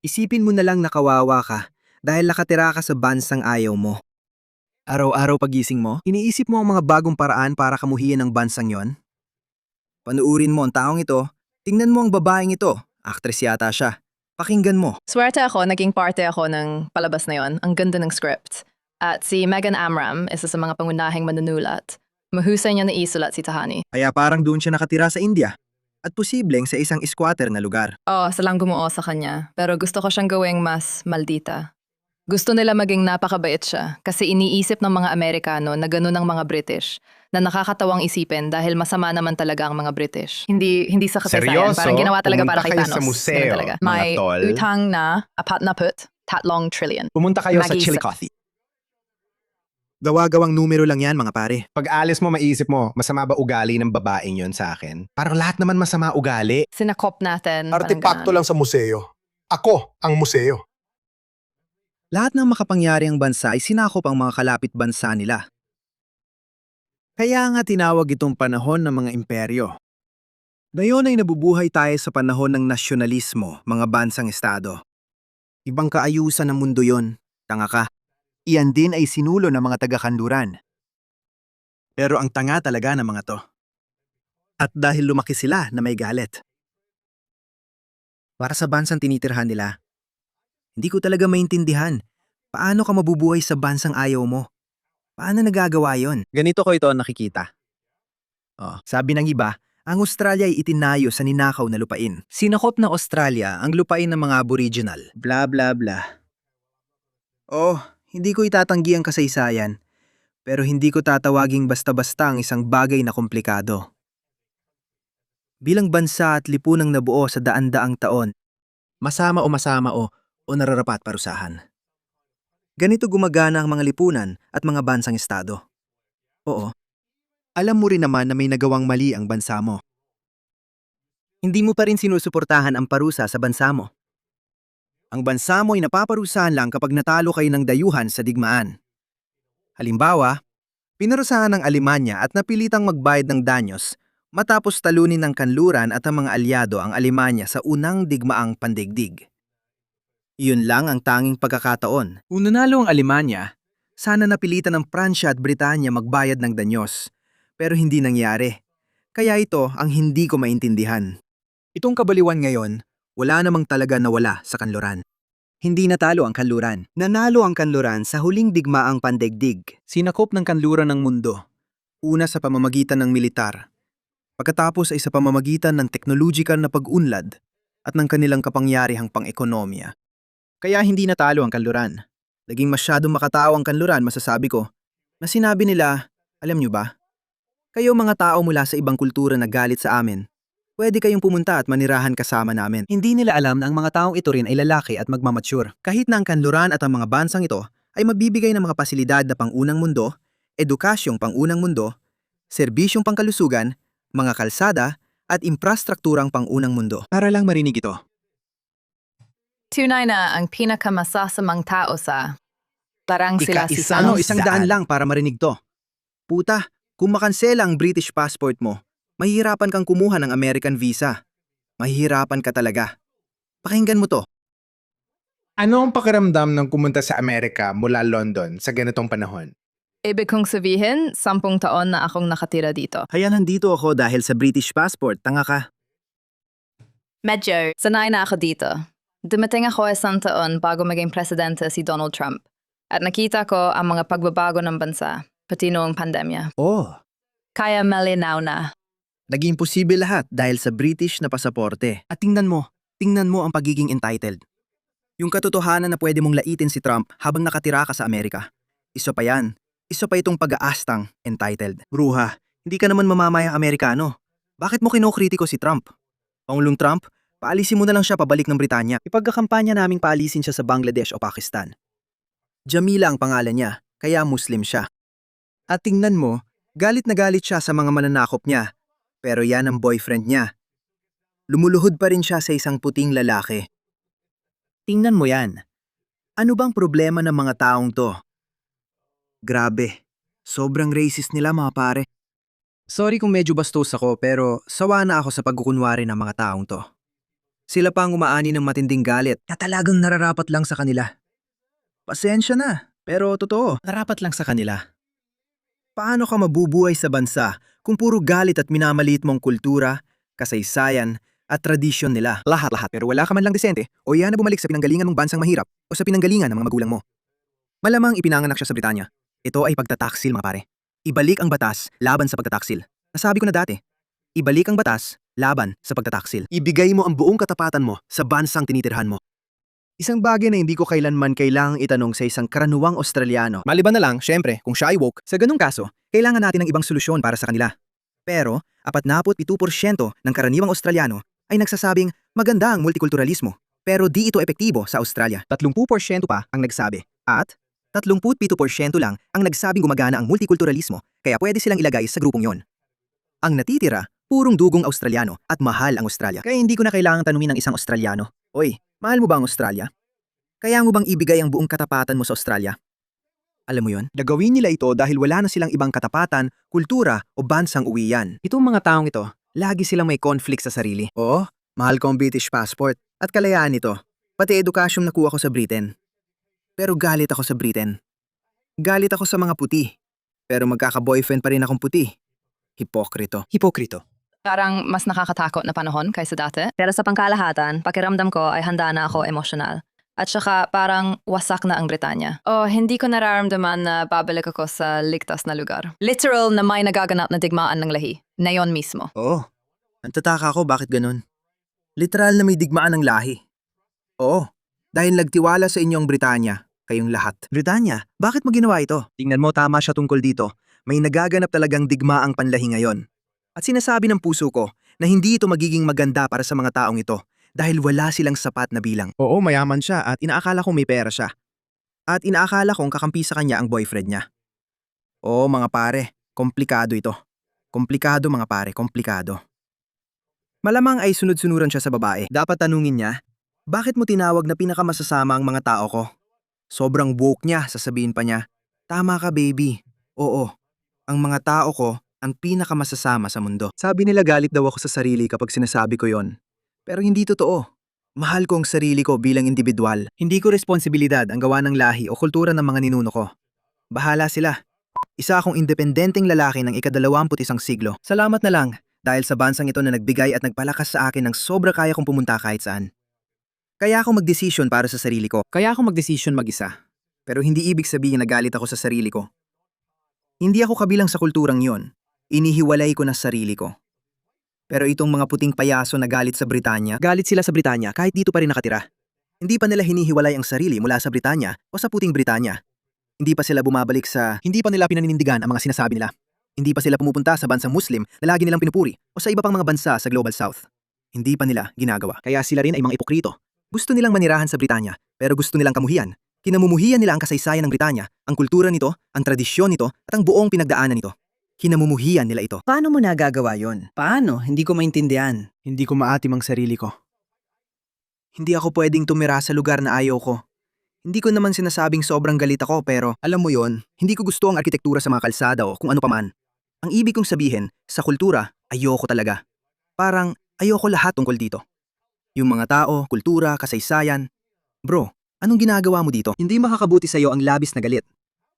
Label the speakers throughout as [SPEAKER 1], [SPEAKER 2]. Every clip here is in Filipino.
[SPEAKER 1] Isipin mo na lang na kawawa ka dahil nakatira ka sa bansang ayaw mo. Araw-araw pagising mo, iniisip mo ang mga bagong paraan para kamuhian ang bansang yon. Panuurin mo ang taong ito, tingnan mo ang babaeng ito, aktres yata siya. Pakinggan mo.
[SPEAKER 2] Swerte ako, naging parte ako ng palabas na yon. Ang ganda ng script. At si Megan Amram, isa sa mga pangunahing manunulat. Mahusay niya na isulat si Tahani.
[SPEAKER 1] Kaya parang doon siya nakatira sa India. At posibleng sa isang squatter na lugar.
[SPEAKER 2] Salang gumuo sa kanya. Pero gusto ko siyang gawing mas maldita. Gusto nila maging napakabait siya kasi iniisip ng mga Amerikano na gano'n ang mga British na nakakatawang isipin dahil masama naman talaga ang mga British. Hindi sa kasaysayan.
[SPEAKER 3] Seryoso?
[SPEAKER 2] Parang ginawa talaga para
[SPEAKER 3] Pumunta
[SPEAKER 2] kay
[SPEAKER 3] kayo
[SPEAKER 2] Thanos.
[SPEAKER 3] sa museo,
[SPEAKER 2] Ganun talaga.
[SPEAKER 3] mga
[SPEAKER 2] May
[SPEAKER 3] tol?
[SPEAKER 2] utang na apat na put, tatlong trillion.
[SPEAKER 3] Pumunta kayo sa
[SPEAKER 2] Nag-iisa.
[SPEAKER 3] Chillicothe.
[SPEAKER 1] Gawa-gawang numero lang yan mga pare.
[SPEAKER 3] Pag alis mo, maisip mo, masama ba ugali ng babaeng yon sa akin? Parang lahat naman masama ugali.
[SPEAKER 2] Sinakop natin. parang
[SPEAKER 4] Artipakto
[SPEAKER 2] ganun.
[SPEAKER 4] lang sa museo. Ako ang museo.
[SPEAKER 1] Lahat ng makapangyariang bansa ay sinakop ang mga kalapit bansa nila. Kaya nga tinawag itong panahon ng mga imperyo. Ngayon ay nabubuhay tayo sa panahon ng nasyonalismo, mga bansang estado. Ibang kaayusan ng mundo yon, tanga ka. Iyan din ay sinulo ng mga taga-kanluran. Pero ang tanga talaga ng mga to. At dahil lumaki sila na may galit. Para sa bansang tinitirhan nila, hindi ko talaga maintindihan. Paano ka mabubuhay sa bansang ayaw mo? Paano nagagawa yon? Ganito ko ito nakikita. Sabi ng iba, ang Australia ay itinayo sa ninakaw na lupain. Sinakop ng Australia ang lupain ng mga Aboriginal. Bla bla bla. Hindi ko itatanggi ang kasaysayan. Pero hindi ko tatawaging basta-basta ang isang bagay na komplikado. Bilang bansa at lipunang nabuo sa daan-daang taon, masama o nararapat parusahan. Ganito gumagana ang mga lipunan at mga bansang estado. Oo, alam mo rin naman na may nagawang mali ang bansa mo. Hindi mo pa rin sinusuportahan ang parusa sa bansa mo. Ang bansa mo ay napaparusahan lang kapag natalo kayo ng dayuhan sa digmaan. Halimbawa, pinarusahan ng Alemanya at napilitang magbayad ng danyos matapos talunin ng kanluran at ang mga alyado ang Alemanya sa unang digmaang pandigdig. Yun lang ang tanging pagkakataon. Kung nanalo ang Alemanya, sana napilitan ng Pransya at Britanya magbayad ng danyos. Pero hindi nangyari. Kaya ito ang hindi ko maintindihan. Itong kabaliwan ngayon, wala namang talaga nawala sa kanluran. Hindi natalo ang kanluran. Nanalo ang kanluran sa huling digmaang pandigdig. Sinakop ng kanluran ng mundo. Una sa pamamagitan ng militar. Pagkatapos ay sa pamamagitan ng teknolohikal na pag-unlad at ng kanilang kapangyarihang pang-ekonomiya. Kaya hindi natalo ang kanluran. Naging masyadong makatao ang kanluran, masasabi ko, na sinabi nila, alam nyo ba? Kayo mga tao mula sa ibang kultura na galit sa amin, pwede kayong pumunta at manirahan kasama namin. Hindi nila alam na ang mga taong ito rin ay lalaki at magmamature. Kahit na ang kanluran at ang mga bansang ito ay magbibigay ng mga pasilidad na pang-unang mundo, edukasyong pang-unang mundo, serbisyong pangkalusugan, mga kalsada, at infrastrukturang pang-unang mundo. Para lang marinig ito.
[SPEAKER 2] Tunay na ang pinakamasasamang tao sa larang sila si Thanos.
[SPEAKER 1] Isang daan lang para marinig to. Puta, kung makansela ang British passport mo, mahihirapan kang kumuha ng American visa. Mahihirapan ka talaga. Pakinggan mo to.
[SPEAKER 3] Ano ang pakiramdam ng pumunta sa Amerika mula London sa ganitong panahon?
[SPEAKER 2] Ibig kong sabihin, 10 taon na akong nakatira dito.
[SPEAKER 1] Kaya nandito ako dahil sa British passport, tanga ka.
[SPEAKER 2] Medyo, sanay na ako dito. Dumating ako 1 taon bago maging presidente si Donald Trump. At nakita ko ang mga pagbabago ng bansa, pati noong pandemya. Kaya malinaw na.
[SPEAKER 1] Naging posible lahat dahil sa British na pasaporte. At tingnan mo ang pagiging entitled. Yung katotohanan na pwede mong laitin si Trump habang nakatira ka sa Amerika. Isa pa yan. Isa pa itong pag-aastang entitled. Bruha, hindi ka naman mamamayang Amerikano. Bakit mo kinokritiko si Trump? Pangulong Trump, paalisin mo na lang siya pabalik ng Britanya. Ipagkakampanya naming paalisin siya sa Bangladesh o Pakistan. Jamila ang pangalan niya, kaya Muslim siya. At tingnan mo, galit na galit siya sa mga mananakop niya. Pero yan ang boyfriend niya. Lumuluhod pa rin siya sa isang puting lalaki. Tingnan mo yan. Ano bang problema ng mga taong to? Grabe, sobrang racist nila mga pare. Sorry kung medyo bastos ako pero sawa na ako sa pagkukunwari ng mga taong to. Sila pa ang umaani ng matinding galit na talagang nararapat lang sa kanila. Pasensya na, pero totoo, narapat lang sa kanila. Paano ka mabubuhay sa bansa kung puro galit at minamaliit mong kultura, kasaysayan, at tradisyon nila? Lahat-lahat, pero wala ka man lang desente o iyan na bumalik sa pinanggalingan mong bansang mahirap o sa pinanggalingan ng mga magulang mo. Malamang ipinanganak siya sa Britanya. Ito ay pagtataksil, mga pare. Ibalik ang batas laban sa pagtataksil. Nasabi ko na dati, ibalik ang batas laban sa pagtataksil. Ibigay mo ang buong katapatan mo sa bansang tinitirhan mo. Isang bagay na hindi ko kailanman kailangang itanong sa isang karaniwang Australiano. Maliban na lang, syempre, kung siya ay woke, sa ganung kaso, kailangan natin ng ibang solusyon para sa kanila. Pero, 47% ng karaniwang Australiano ay nagsasabing maganda ang multikulturalismo, pero di ito epektibo sa Australia. 30% pa ang nagsabi, at 37% lang ang nagsabing gumagana ang multikulturalismo, kaya pwede silang ilagay sa grupong yon. Ang natitira, purong dugong Australiano at mahal ang Australia. Kaya hindi ko na kailangang tanungin ng isang Australiano, "Oy, mahal mo ba ang Australia? Kaya mo bang ibigay ang buong katapatan mo sa Australia?" Alam mo yon, nagawin nila ito dahil wala na silang ibang katapatan, kultura o bansang uwian. Itong mga taong ito, lagi silang may conflict sa sarili. Oo, mahal ko ang British passport at kalayaan nito. Pati edukasyong nakuha ko sa Britain. Pero galit ako sa Britain. Galit ako sa mga puti. Pero magkaka-boyfriend pa rin akong puti. Hipokrito. Hipokrito.
[SPEAKER 2] Parang mas nakakatakot na panahon kaysa dati.
[SPEAKER 5] Pero sa pangkalahatan, pakiramdam ko ay handa na ako emosyonal.
[SPEAKER 2] At saka parang wasak na ang Britanya. Oh, hindi ko nararamdaman na babalik ako sa ligtas na lugar. Literal na may nagaganap na digmaan ng lahi. Na yon mismo.
[SPEAKER 1] Oo. Nantataka ako bakit ganun. Literal na may digmaan ng lahi. Oo. Dahil nagtiwala sa inyong Britanya, kayong lahat. Britanya, bakit mo ginawa ito? Tingnan mo, tama siya tungkol dito. May nagaganap talagang digmaang panlahi ngayon. At sinasabi ng puso ko na hindi ito magiging maganda para sa mga taong ito dahil wala silang sapat na bilang. Oo, mayaman siya at inaakala kong may pera siya. At inaakala kong kakampi sa kanya ang boyfriend niya. Oo, mga pare, komplikado ito. Komplikado, mga pare, komplikado. Malamang ay sunod-sunuran siya sa babae. Dapat tanungin niya, bakit mo tinawag na pinakamasasama ang mga tao ko? Sobrang woke niya, sasabihin pa niya. Tama ka, baby. Oo, ang mga tao ko ang pinakamasasama sa mundo. Sabi nila galit daw ako sa sarili kapag sinasabi ko yon. Pero hindi totoo. Mahal ko ang sarili ko bilang individual. Hindi ko responsibilidad ang gawa ng lahi o kultura ng mga ninuno ko. Bahala sila. Isa akong independenteng lalaki ng ika-21 siglo. Salamat na lang dahil sa bansang ito na nagbigay at nagpalakas sa akin ng sobra kaya kong pumunta kahit saan. Kaya ako magdesisyon para sa sarili ko. Kaya ako magdesisyon mag-isa. Pero hindi ibig sabihin na galit ako sa sarili ko. Hindi ako kabilang sa kulturang yon. Inihiwalay ko na sarili ko. Pero itong mga puting payaso na galit sa Britanya, galit sila sa Britanya kahit dito pa rin nakatira. Hindi pa nila hinihiwalay ang sarili mula sa Britanya o sa puting Britanya. Hindi pa sila bumabalik sa, hindi pa nila pinaninindigan ang mga sinasabi nila. Hindi pa sila pumupunta sa bansang Muslim na lagi nilang pinupuri o sa iba pang mga bansa sa Global South. Hindi pa nila ginagawa. Kaya sila rin ay mga ipokrito. Gusto nilang manirahan sa Britanya, pero gusto nilang kamuhian. Kinamumuhian nila ang kasaysayan ng Britanya, ang kultura nito, ang tradisyon nito, at ang buong pinagdaanan nito. Kinamumuhian nila ito. Paano mo nagagawa yon? Paano? Hindi ko maintindihan. Hindi ko maatim ang sarili ko. Hindi ako pwedeng tumira sa lugar na ayaw ko. Hindi ko naman sinasabing sobrang galit ako pero alam mo yon, hindi ko gusto ang arkitektura sa mga kalsada o kung ano paman. Ang ibig kong sabihin, sa kultura, ayoko talaga. Parang ayoko lahat tungkol dito. Yung mga tao, kultura, kasaysayan. Bro, anong ginagawa mo dito? Hindi makakabuti sa'yo ang labis na galit.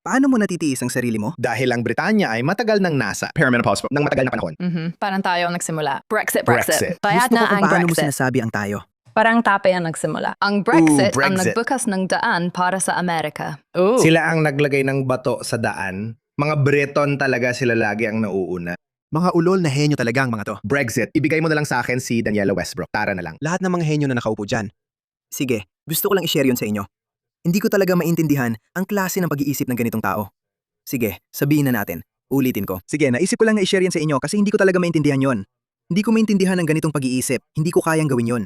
[SPEAKER 1] Paano mo natitiis ang sarili mo?
[SPEAKER 3] Dahil ang Britanya ay matagal nang nasa perimenopause ng matagal na panahon.
[SPEAKER 2] Parang tayo ang nagsimula. Brexit.
[SPEAKER 3] Brexit.
[SPEAKER 2] Bayad
[SPEAKER 1] Gusto ko
[SPEAKER 2] na
[SPEAKER 1] kung
[SPEAKER 2] ang
[SPEAKER 1] paano mo
[SPEAKER 2] Brexit.
[SPEAKER 1] sinasabi ang tayo.
[SPEAKER 5] Parang tape ang nagsimula.
[SPEAKER 2] Ang Brexit ang
[SPEAKER 3] Brexit.
[SPEAKER 2] nagbukas ng daan para sa Amerika.
[SPEAKER 3] Sila ang naglagay ng bato sa daan. Mga Breton talaga sila lagi ang nauuna.
[SPEAKER 1] Mga ulol na henyo talaga ang mga to.
[SPEAKER 3] Brexit, ibigay mo na lang sa akin si Daniela Westbrook. Tara na lang.
[SPEAKER 1] Lahat ng mga henyo na nakaupo dyan. Sige, gusto ko lang i-share yun sa inyo. Hindi ko talaga maintindihan ang klase ng pag-iisip ng ganitong tao. Sige, sabihin na natin. Ulitin ko. Sige, naisip ko lang na i-share yan sa inyo kasi hindi ko talaga maintindihan yon. Hindi ko maintindihan ang ganitong pag-iisip. Hindi ko kayang gawin yon.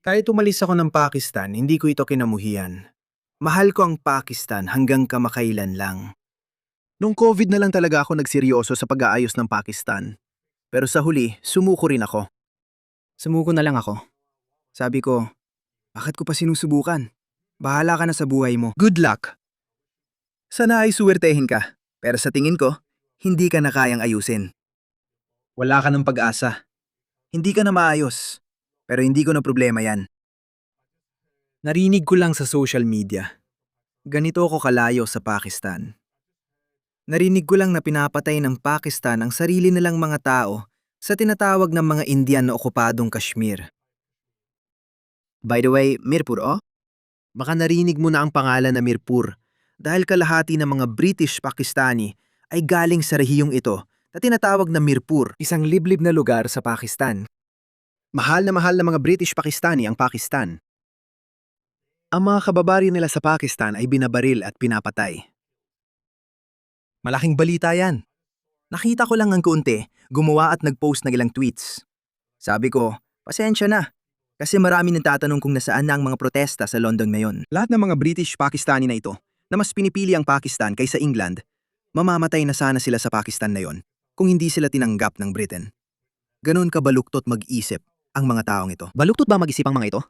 [SPEAKER 1] Kahit umalis ako ng Pakistan, hindi ko ito kinamuhian. Mahal ko ang Pakistan hanggang kamakailan lang. Nung COVID na lang talaga ako nagseryoso sa pag-aayos ng Pakistan. Pero sa huli, sumuko rin ako. Sumuko na lang ako. Sabi ko, bakit ko pa sinusubukan? Bahala ka na sa buhay mo. Good luck! Sana ay suwertehin ka, pero sa tingin ko, hindi ka na kayang ayusin. Wala ka ng pag-asa. Hindi ka na maayos. Pero hindi ko na problema yan. Narinig ko lang sa social media. Ganito ako kalayo sa Pakistan. Narinig ko lang na pinapatay ng Pakistan ang sarili nilang mga tao sa tinatawag ng mga Indian na okupadong Kashmir. By the way, Mirpur oh? Baka narinig mo na ang pangalan na Mirpur dahil kalahati ng mga British Pakistani ay galing sa rehiyong ito na tinatawag na Mirpur, isang liblib na lugar sa Pakistan. Mahal na mga British Pakistani ang Pakistan. Ang mga kababaryo nila sa Pakistan ay binabaril at pinapatay. Malaking balita yan. Nakita ko lang ng kaunti, gumawa at nag-post ng ilang tweets. Sabi ko, pasensya na. Kasi marami nagtatanong kung nasaan na ang mga protesta sa London ngayon. Lahat ng mga British Pakistani na ito, na mas pinipili ang Pakistan kaysa England, mamamatay na sana sila sa Pakistan na yon kung hindi sila tinanggap ng Britain. Ganon kabaluktot mag-isip ang mga taong ito. Baluktot ba mag-isip ang mga ito?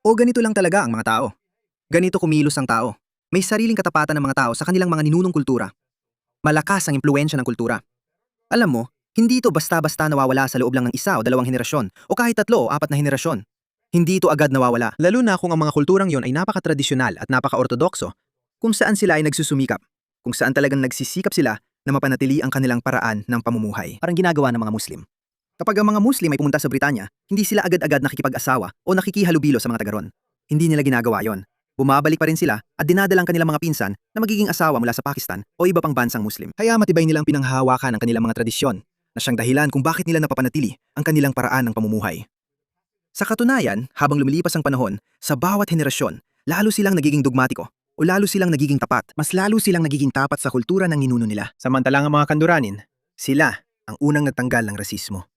[SPEAKER 1] O ganito lang talaga ang mga tao? Ganito kumilos ang tao. May sariling katapatan ng mga tao sa kanilang mga ninunong kultura. Malakas ang impluwensya ng kultura. Alam mo, hindi ito basta-basta nawawala sa loob lang ng 1 o 2 henerasyon o kahit 3 o 4 na henerasyon. Hindi ito agad nawawala, lalo na kung ang mga kulturang yon ay napaka-tradisyonal at napaka-ortodokso, kung saan sila ay nagsusumikap, kung saan talagang nagsisikap sila na mapanatili ang kanilang paraan ng pamumuhay. Parang ginagawa ng mga Muslim. Kapag ang mga Muslim ay pumunta sa Britanya, hindi sila agad-agad nakikipag-asawa o nakikihalubilo sa mga taga-ron. Hindi nila ginagawa yon. Bumabalik pa rin sila at dinadalang kanilang mga pinsan na magiging asawa mula sa Pakistan o iba pang bansang Muslim. Kaya matibay nilang pinanghahawakan ang kanilang mga tradisyon na siyang dahilan kung bakit nila napapanatili ang kanilang paraan ng pamumuhay. Sa katunayan, habang lumilipas ang panahon, sa bawat henerasyon, lalo silang nagiging dogmatiko o lalo silang nagiging tapat. Mas lalo silang nagiging tapat sa kultura ng ninuno nila. Samantalang ang mga Kanduranin, sila ang unang nagtanggal ng rasismo.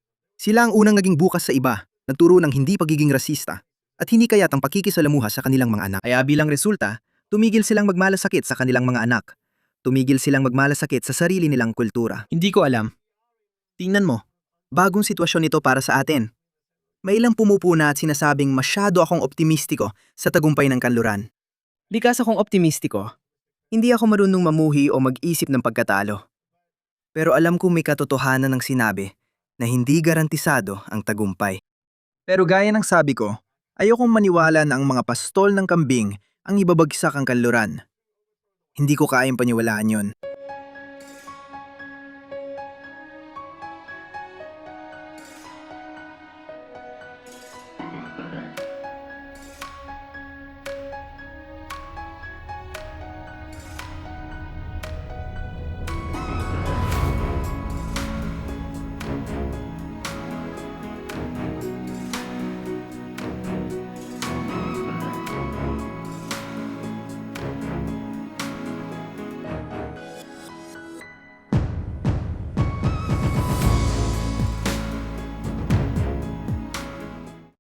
[SPEAKER 1] Sila ang unang naging bukas sa iba, nagturo ng hindi pagiging rasista at hindi kaya't ang pakikisalamuha sa kanilang mga anak. Kaya bilang resulta, tumigil silang magmalasakit sa kanilang mga anak. Tumigil silang magmalasakit sa sarili nilang kultura. Hindi ko alam. Tingnan mo, bagong sitwasyon ito para sa atin. May ilang pumupuna at sinasabing masyado akong optimistiko sa tagumpay ng kanluran. Likas akong optimistiko. Hindi ako marunong mamuhi o mag-isip ng pagkatalo. Pero alam kong may katotohanan ng sinabi na hindi garantisado ang tagumpay. Pero gaya ng sabi ko, ayokong maniwala na ang mga pastol ng kambing ang ibabagsak ang kanluran. Hindi ko kayang paniwalaan yon.